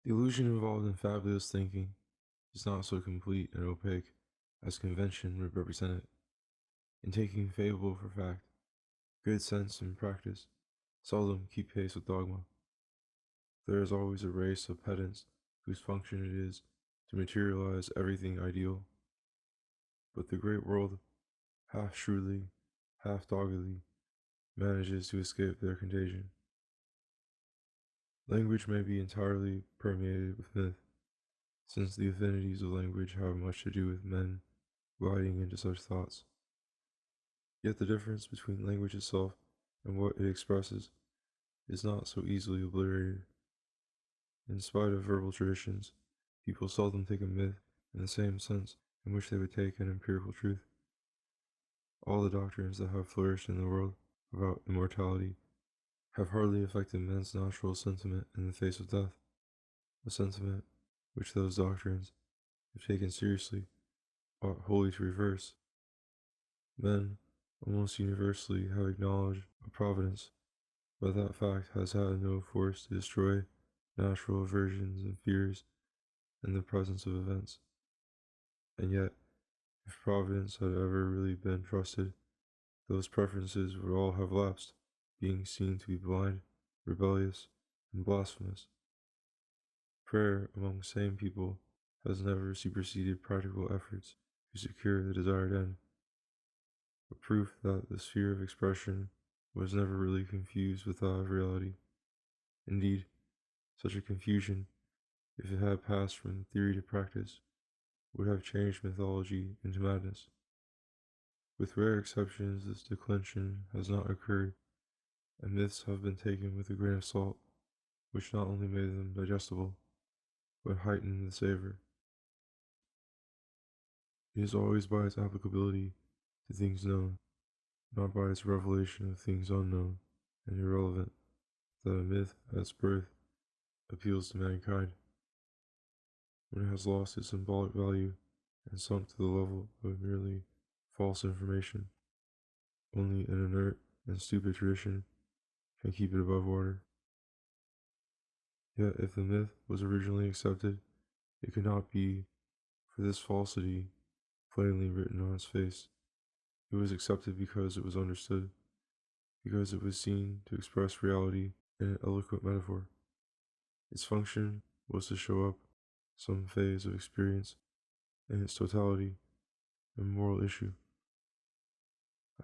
The illusion involved in fabulous thinking is not so complete and opaque as convention would represent it. In taking fable for fact, good sense and practice seldom keep pace with dogma. There is always a race of pedants whose function it is to materialize everything ideal. But the great world, half shrewdly, half doggedly, manages to escape their contagion. Language may be entirely permeated with myth, since the affinities of language have much to do with men gliding into such thoughts. Yet the difference between language itself and what it expresses is not so easily obliterated. In spite of verbal traditions, people seldom take a myth in the same sense in which they would take an empirical truth. All the doctrines that have flourished in the world about immortality have hardly affected men's natural sentiment in the face of death, a sentiment which those doctrines, if taken seriously, ought wholly to reverse. Men almost universally have acknowledged a providence, but that fact has had no force to destroy natural aversions and fears in the presence of events. And yet, if Providence had ever really been trusted, those preferences would all have lapsed, being seen to be blind, rebellious, and blasphemous. Prayer among sane people has never superseded practical efforts to secure the desired end, a proof that the sphere of expression was never really confused with that of reality. Indeed, such a confusion, if it had passed from theory to practice, would have changed mythology into madness. With rare exceptions, this declension has not occurred, and myths have been taken with a grain of salt, which not only made them digestible, but heightened the savor. It is always by its applicability to things known, not by its revelation of things unknown and irrelevant, that a myth at its birth appeals to mankind. When it has lost its symbolic value and sunk to the level of merely false information, only an inert and stupid tradition can keep it above water. Yet if the myth was originally accepted, it could not be for this falsity plainly written on its face. It was accepted because it was understood, because it was seen to express reality in an eloquent metaphor. Its function was to show up some phase of experience in its totality and moral issue.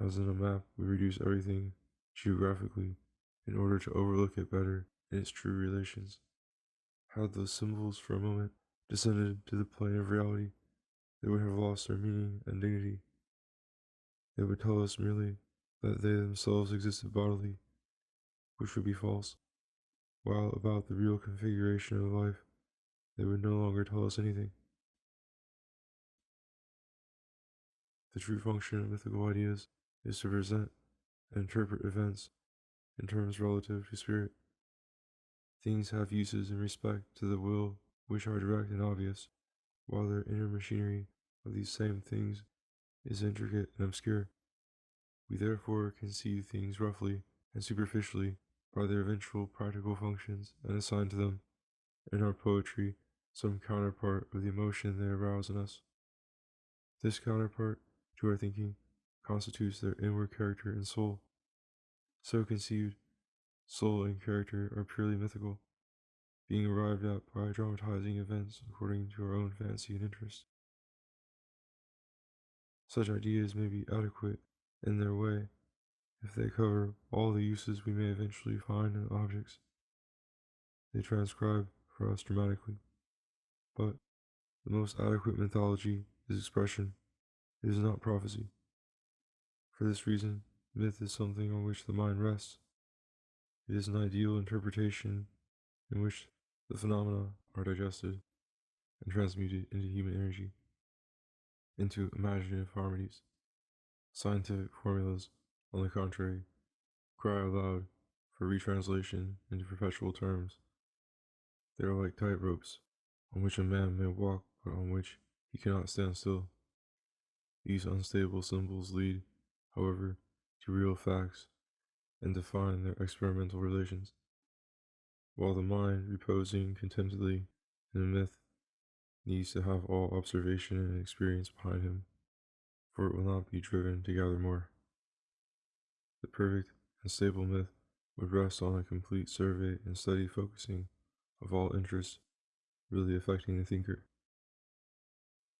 As in a map, we reduce everything geographically in order to overlook it better in its true relations. Had those symbols for a moment descended to the plane of reality, they would have lost their meaning and dignity. They would tell us merely that they themselves existed bodily, which would be false, while about the real configuration of life, they would no longer tell us anything. The true function of mythical ideas is to present and interpret events in terms relative to spirit. Things have uses in respect to the will which are direct and obvious, while their inner machinery of these same things is intricate and obscure. We therefore conceive things roughly and superficially by their eventual practical functions and assign to them, in our poetry, some counterpart of the emotion they arouse in us. This counterpart, to our thinking, constitutes their inward character and soul. So conceived, soul and character are purely mythical, being arrived at by dramatizing events according to our own fancy and interest. Such ideas may be adequate in their way if they cover all the uses we may eventually find in objects they transcribe for us dramatically. But the most adequate mythology is expression, it is not prophecy. For this reason, myth is something on which the mind rests. It is an ideal interpretation in which the phenomena are digested and transmuted into human energy, into imaginative harmonies. Scientific formulas, on the contrary, cry aloud for retranslation into perpetual terms. They are like tight ropes, on which a man may walk, but on which he cannot stand still. These unstable symbols lead, however, to real facts and define their experimental relations. while the mind, reposing contentedly in a myth, needs to have all observation and experience behind him, for it will not be driven to gather more. The perfect and stable myth would rest on a complete survey and steady focusing of all interests really affecting the thinker.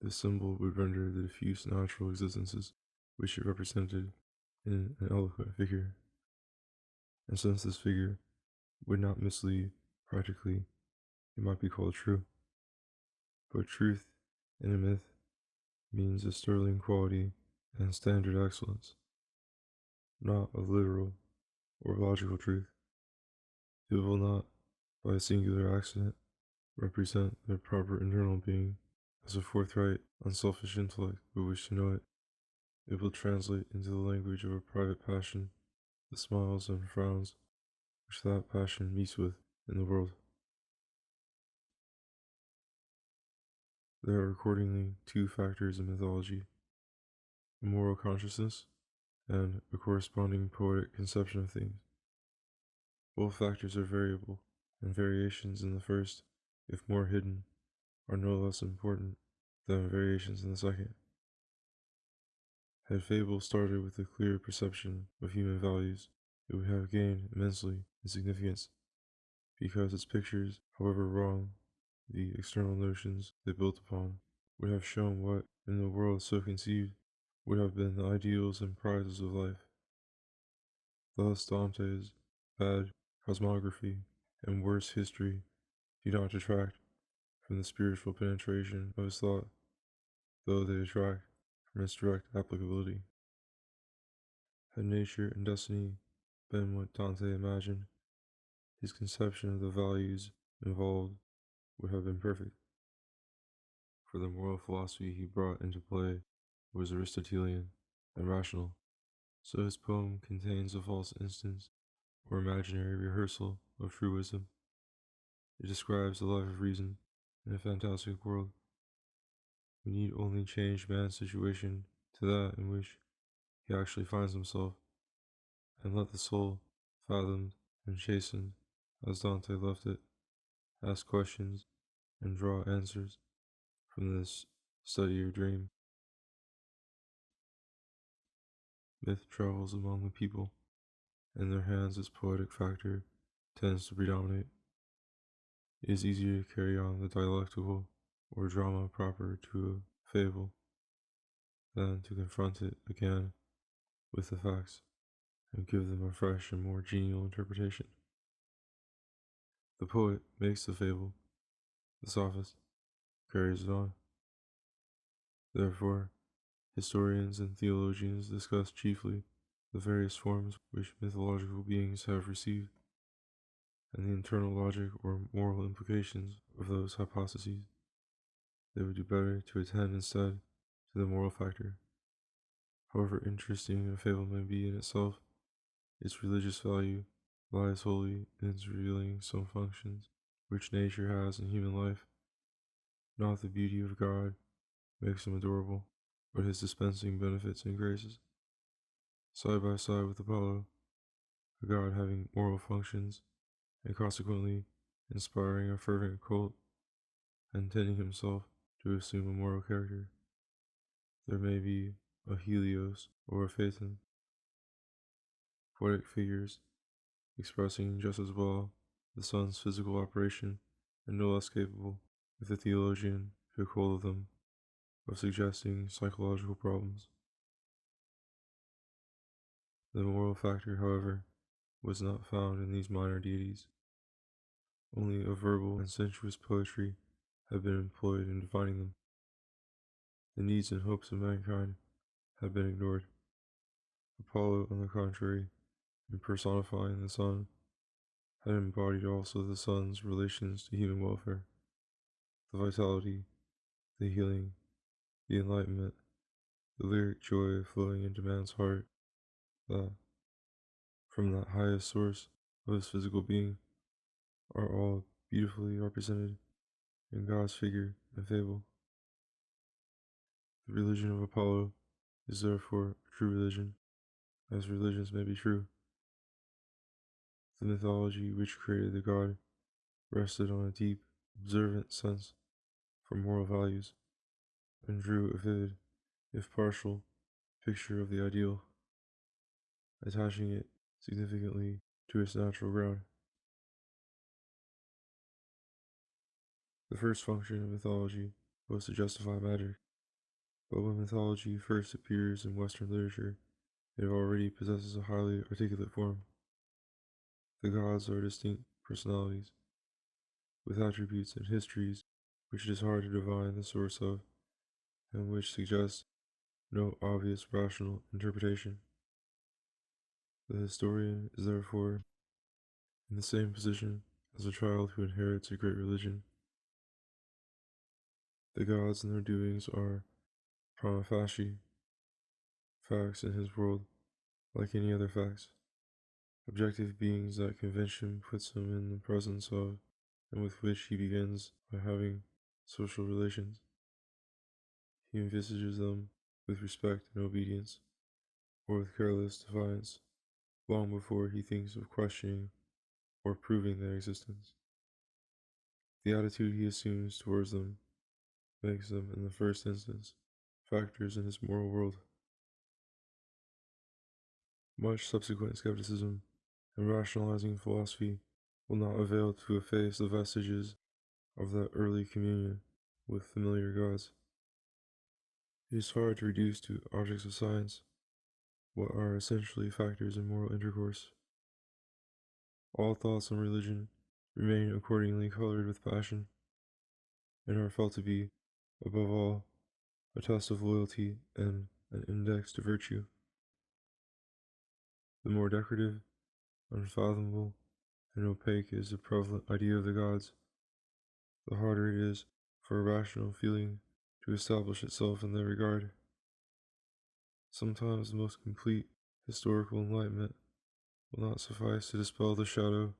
This symbol would render the diffuse natural existences which it represented in an eloquent figure. And since this figure would not mislead, practically, it might be called true. But truth in a myth means a sterling quality and standard excellence, not of literal or logical truth. It will not, by a singular accident, represent their proper internal being as a forthright, unselfish intellect would wish to know it. It will translate into the language of a private passion the smiles and frowns which that passion meets with in the world. There are accordingly two factors in mythology: a moral consciousness and a corresponding poetic conception of things. Both factors are variable, and variations in the first, if more hidden, are no less important than variations in the second. Had fable started with a clear perception of human values, it would have gained immensely in significance, because its pictures, however wrong the external notions they built upon, would have shown what, in the world so conceived, would have been the ideals and prizes of life. Thus Dante's bad cosmography and worse history do not detract from the spiritual penetration of his thought, though they detract from its direct applicability. Had nature and destiny been what Dante imagined, his conception of the values involved would have been perfect, for the moral philosophy he brought into play was Aristotelian and rational. So his poem contains a false instance or imaginary rehearsal of true wisdom. It describes the life of reason in a fantastic world. We need only change man's situation to that in which he actually finds himself, and let the soul, fathomed and chastened as Dante left it, ask questions and draw answers from this study or dream. Myth travels among the people, in their hands its poetic factor tends to predominate. It is easier to carry on the dialectical or drama proper to a fable than to confront it again with the facts and give them a fresh and more genial interpretation. The poet makes the fable, the sophist carries it on. Therefore, historians and theologians discuss chiefly the various forms which mythological beings have received, and the internal logic or moral implications of those hypotheses. They would do better to attend instead to the moral factor. However interesting a fable may be in itself, its religious value lies wholly in its revealing some functions which nature has in human life. Not the beauty of God makes him adorable, but his dispensing benefits and graces. Side by side with Apollo, a god having moral functions, and consequently inspiring a fervent cult and tending himself to assume a moral character, there may be a Helios or a Phaethon, poetic figures expressing just as well the sun's physical operation and no less capable, if the theologian took hold of them, of suggesting psychological problems. The moral factor, however, was not found in these minor deities. Only a verbal and sensuous poetry have been employed in defining them. The needs and hopes of mankind have been ignored. Apollo, on the contrary, in personifying the sun, had embodied also the sun's relations to human welfare, the vitality, the healing, the enlightenment, the lyric joy flowing into man's heart, that, from that highest source of his physical being, are all beautifully represented in God's figure and fable. The religion of Apollo is therefore a true religion, as religions may be true. The mythology which created the god rested on a deep, observant sense for moral values, and drew a vivid, if partial, picture of the ideal, attaching it significantly to its natural ground. The first function of mythology was to justify magic, but when mythology first appears in Western literature, it already possesses a highly articulate form. The gods are distinct personalities, with attributes and histories which it is hard to divine the source of, and which suggest no obvious rational interpretation. The historian is therefore in the same position as a child who inherits a great religion. The gods and their doings are prima facie facts in his world, like any other facts, objective beings that convention puts him in the presence of, and with which he begins by having social relations. He envisages them with respect and obedience, or with careless defiance, long before he thinks of questioning or proving their existence. The attitude he assumes towards them makes them, in the first instance, factors in his moral world. Much subsequent skepticism and rationalizing philosophy will not avail to efface the vestiges of that early communion with familiar gods. It is hard to reduce to objects of science what are essentially factors in moral intercourse. All thoughts on religion remain accordingly colored with passion, and are felt to be, above all, a test of loyalty and an index to virtue. The more decorative, unfathomable, and opaque is the prevalent idea of the gods, the harder it is for a rational feeling to establish itself in their regard. Sometimes the most complete historical enlightenment will not suffice to dispel the shadow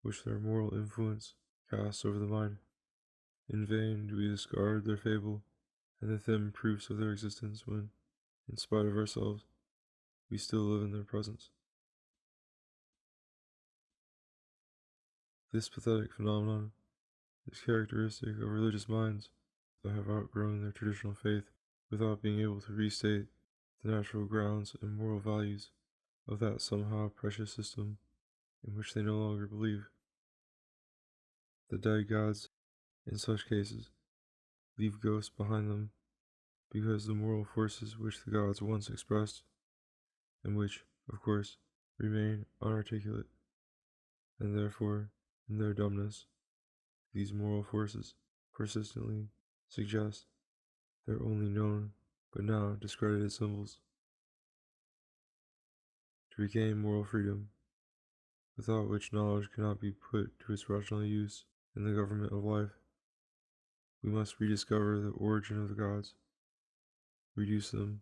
which their moral influence casts over the mind. In vain do we discard their fable and the thin proofs of their existence when, in spite of ourselves, we still live in their presence. This pathetic phenomenon is characteristic of religious minds that have outgrown their traditional faith without being able to restate the natural grounds and moral values of that somehow precious system in which they no longer believe. The dead gods, in such cases, leave ghosts behind them because the moral forces which the gods once expressed, and which, of course, remain unarticulate, and therefore, in their dumbness, these moral forces persistently suggest their only known but now discredited symbols. To regain moral freedom, without which knowledge cannot be put to its rational use in the government of life, we must rediscover the origin of the gods, reduce them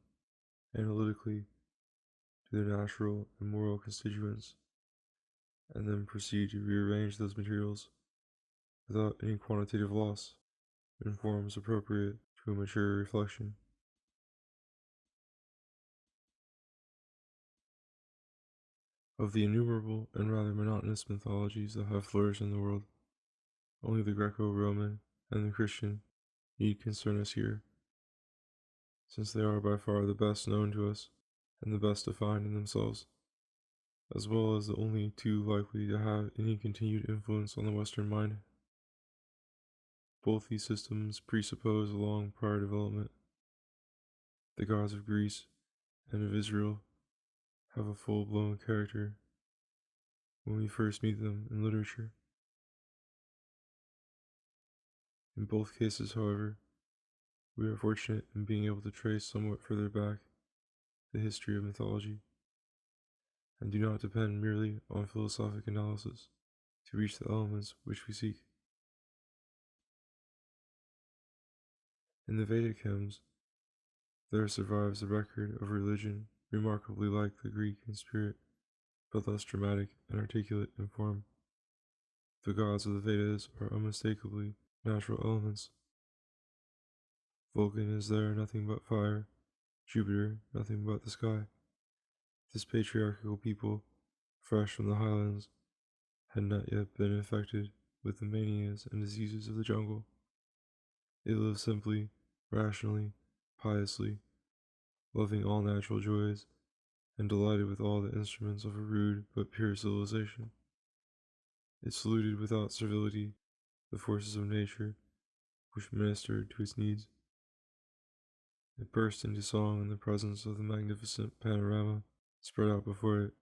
analytically to their natural and moral constituents, and then proceed to rearrange those materials without any quantitative loss in forms appropriate to a mature reflection. Of the innumerable and rather monotonous mythologies that have flourished in the world, only the Greco-Roman and the Christian need concern us here, since they are by far the best known to us and the best defined in themselves, as well as the only two likely to have any continued influence on the Western mind. Both these systems presuppose a long prior development. The gods of Greece and of Israel have a full-blown character when we first meet them in literature. In both cases, however, we are fortunate in being able to trace somewhat further back the history of mythology, and do not depend merely on philosophic analysis to reach the elements which we seek. In the Vedic hymns, there survives a record of religion remarkably like the Greek in spirit, but less dramatic and articulate in form. The gods of the Vedas are unmistakably natural elements. Vulcan is there nothing but fire, Jupiter nothing but the sky. This patriarchal people, fresh from the highlands, had not yet been infected with the manias and diseases of the jungle. It lived simply, rationally, piously, loving all natural joys, and delighted with all the instruments of a rude but pure civilization. It saluted without servility the forces of nature which ministered to its needs. It burst into song in the presence of the magnificent panorama spread out before it,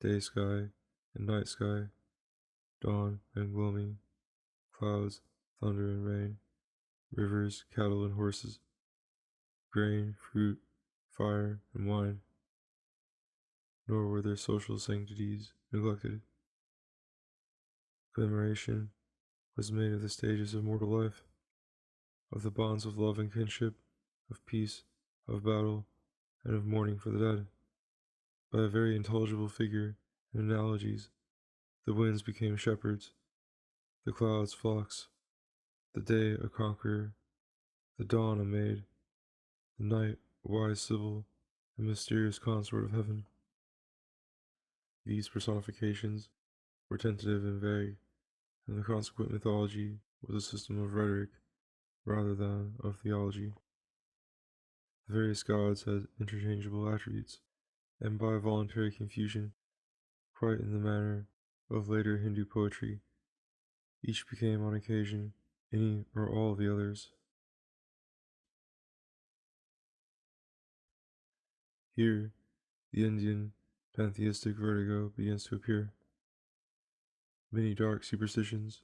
day sky and night sky, dawn and gloaming, clouds, thunder and rain, rivers, cattle and horses, grain, fruit, fire, and wine, nor were their social sanctities neglected. Commemoration was made of the stages of mortal life, of the bonds of love and kinship, of peace, of battle, and of mourning for the dead. By a very intelligible figure and analogies, the winds became shepherds, the clouds flocks, the day a conqueror, the dawn a maid, the night a wise sibyl, and mysterious consort of heaven. These personifications were tentative and vague, and the consequent mythology was a system of rhetoric rather than of theology. The various gods had interchangeable attributes, and by voluntary confusion, quite in the manner of later Hindu poetry, each became on occasion any or all of the others. Here, the Indian pantheistic vertigo begins to appear. Many dark superstitions,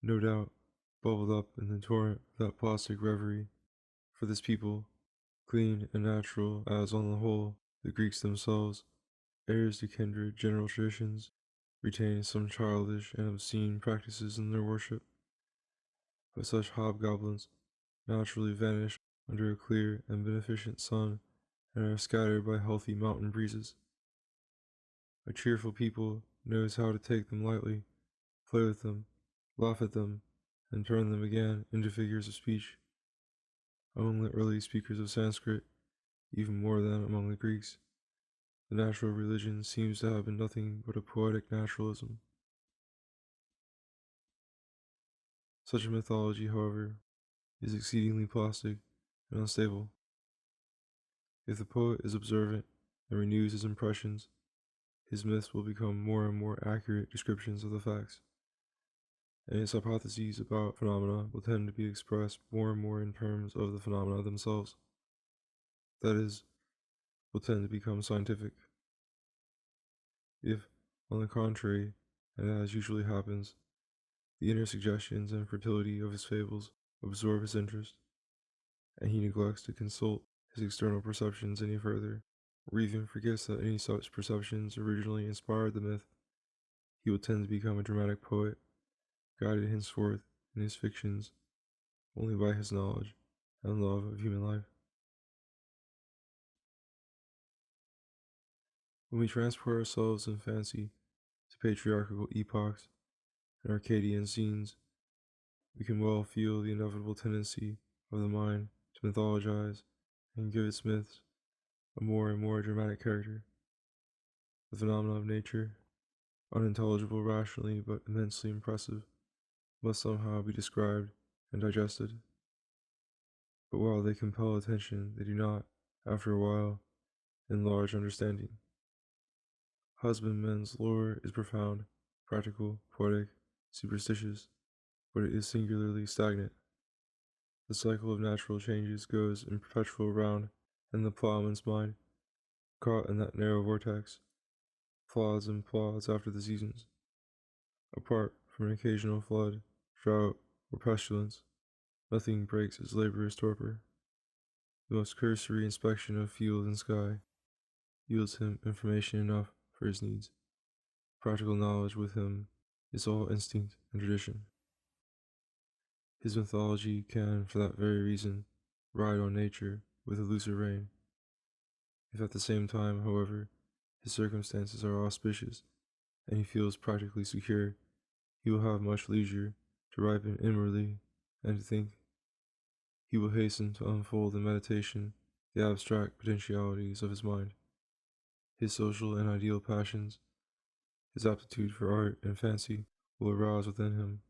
no doubt, bubbled up in the torrent of that plastic reverie. For this people, clean and natural as on the whole the Greeks themselves, heirs to kindred general traditions, retain some childish and obscene practices in their worship. But such hobgoblins naturally vanish under a clear and beneficent sun and are scattered by healthy mountain breezes. A cheerful people knows how to take them lightly, play with them, laugh at them, and turn them again into figures of speech. Among the early speakers of Sanskrit, even more than among the Greeks, the natural religion seems to have been nothing but a poetic naturalism. Such a mythology, however, is exceedingly plastic and unstable. If the poet is observant and renews his impressions, his myths will become more and more accurate descriptions of the facts, and his hypotheses about phenomena will tend to be expressed more and more in terms of the phenomena themselves. That is, will tend to become scientific. If, on the contrary, and as usually happens, the inner suggestions and fertility of his fables absorb his interest, and he neglects to consult his external perceptions any further, or even forgets that any such perceptions originally inspired the myth, he will tend to become a dramatic poet, guided henceforth in his fictions only by his knowledge and love of human life. When we transport ourselves in fancy to patriarchal epochs and Arcadian scenes, we can well feel the inevitable tendency of the mind to mythologize and give its myths a more and more dramatic character. The phenomena of nature, unintelligible rationally but immensely impressive, must somehow be described and digested. But while they compel attention, they do not, after a while, enlarge understanding. Husbandmen's lore is profound, practical, poetic, superstitious, but it is singularly stagnant. The cycle of natural changes goes in perpetual round, and the plowman's mind, caught in that narrow vortex, plods and plods after the seasons. Apart from an occasional flood, drought, or pestilence, nothing breaks his laborer's torpor. The most cursory inspection of field and sky yields him information enough for his needs. Practical knowledge with him is all instinct and tradition. His mythology can, for that very reason, ride on nature with a looser rein. If at the same time, however, his circumstances are auspicious, and he feels practically secure, he will have much leisure to ripen inwardly and to think. He will hasten to unfold in meditation the abstract potentialities of his mind, his social and ideal passions, his aptitude for art and fancy will arouse within him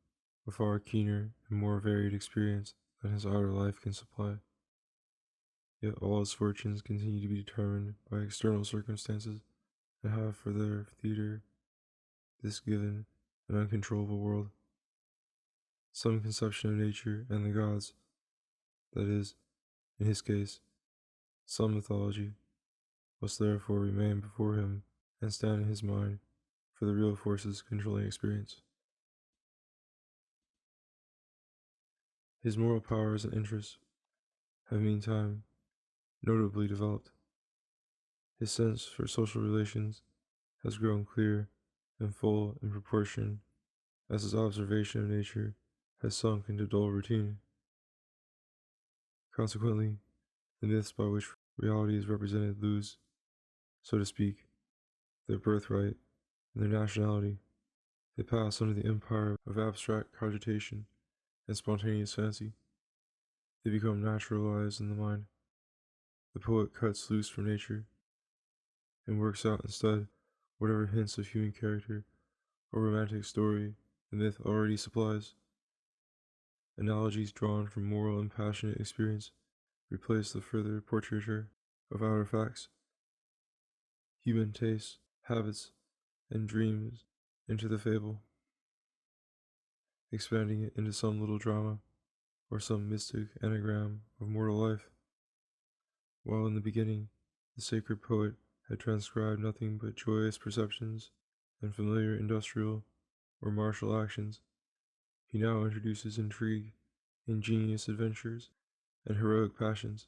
a far keener and more varied experience than his outer life can supply. Yet all his fortunes continue to be determined by external circumstances and have for their theater this given and uncontrollable world, some conception of nature and the gods, that is, in his case, some mythology, must therefore remain before him and stand in his mind for the real forces controlling experience. His moral powers and interests have meantime notably developed. His sense for social relations has grown clear and full in proportion as his observation of nature has sunk into dull routine. Consequently, the myths by which reality is represented lose, so to speak, their birthright and their nationality. They pass under the empire of abstract cogitation and spontaneous fancy. They become naturalized in the mind. The poet cuts loose from nature and works out instead whatever hints of human character or romantic story the myth already supplies. Analogies drawn from moral and passionate experience replace the further portraiture of outer facts. Human tastes, habits, and dreams into the fable, expanding it into some little drama or some mystic anagram of mortal life. While in the beginning, the sacred poet had transcribed nothing but joyous perceptions and familiar industrial or martial actions, he now introduces intrigue, ingenious adventures, and heroic passions.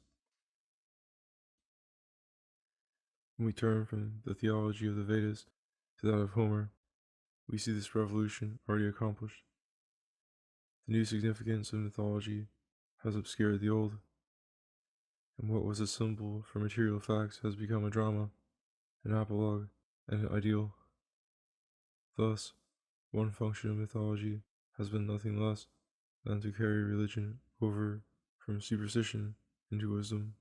When we turn from the theology of the Vedas to that of Homer, we see this revolution already accomplished. The new significance of mythology has obscured the old, and what was a symbol for material facts has become a drama, an apologue, and an ideal. Thus, one function of mythology has been nothing less than to carry religion over from superstition into wisdom,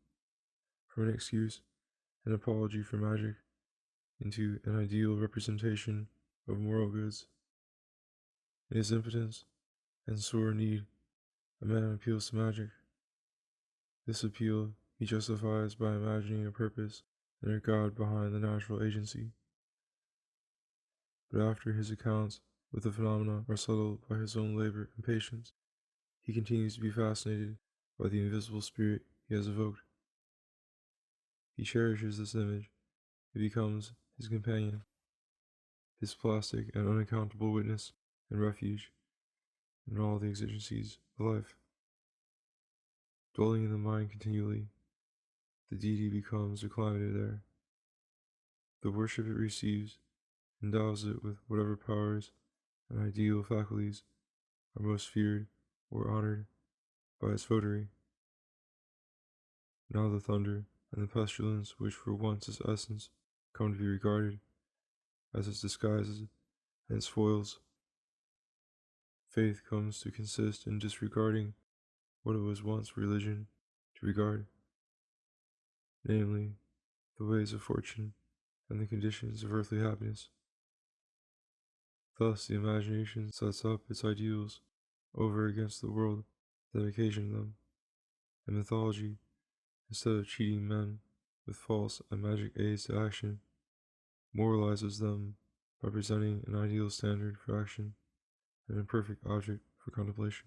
from an excuse and apology for magic into an ideal representation of moral goods. In his impotence and sore need, a man appeals to magic. This appeal he justifies by imagining a purpose and a god behind the natural agency. But after his accounts with the phenomena are settled by his own labor and patience, he continues to be fascinated by the invisible spirit he has evoked. He cherishes this image. It becomes his companion, his plastic and unaccountable witness and refuge in all the exigencies of life. Dwelling in the mind continually, the deity becomes acclimated there. The worship it receives endows it with whatever powers and ideal faculties are most feared or honored by its votary. Now the thunder and the pestilence which were once its essence come to be regarded as its disguises and its foils. Faith comes to consist in disregarding what it was once religion to regard, namely, the ways of fortune and the conditions of earthly happiness. Thus the imagination sets up its ideals over against the world that occasioned them, and mythology, instead of cheating men with false and magic aids to action, moralizes them by presenting an ideal standard for action, an imperfect object for contemplation.